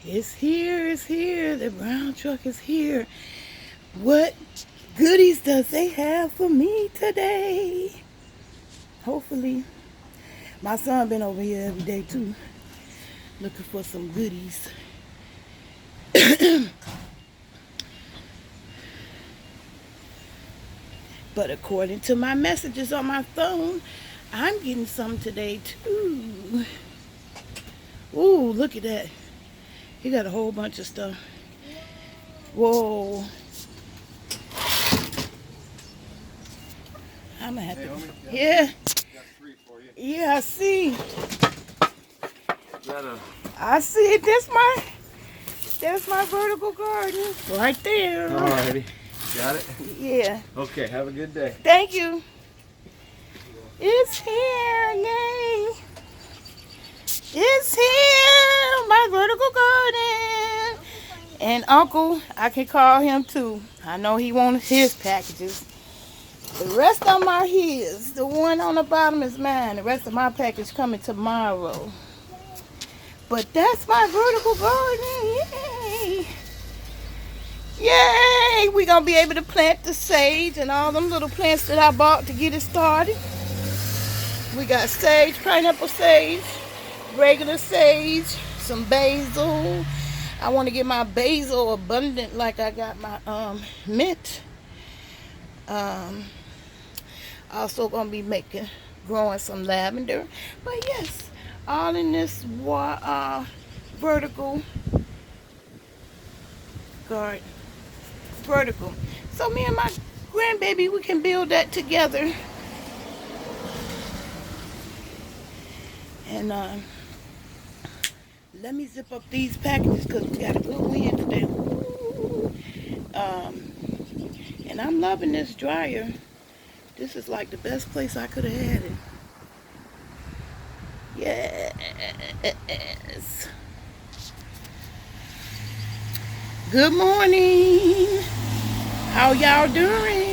It's here, it's here. The brown truck is here. What goodies does they have for me today? Hopefully. My son been over here every day too, looking for some goodies. But according to my messages on my phone, I'm getting some today too. Ooh, look at that. He got a whole bunch of stuff. Whoa. I'm gonna have to. Yeah. Yeah, I see. I see it. That's my vertical garden right there. Alrighty. Got it? Yeah. Okay, have a good day. Thank you. It's here, yay. It's here, my vertical garden. And Uncle, I can call him too. I know he wants his packages. The rest of them are his. The one on the bottom is mine. The rest of my package coming tomorrow. But that's my vertical garden, yay. Yay! We're going to be able to plant the sage and all them little plants that I bought to get it started. We got sage, pineapple sage, regular sage, some basil. I want to get my basil abundant like I got my mint. Also going to be growing some lavender. But yes, all in this vertical garden. Vertical. So me and my grandbaby, we can build that together. And let me zip up these packages because we got a good wind today. And I'm loving this dryer. This is like the best place I could have had it. Yes. Good morning. How y'all doing?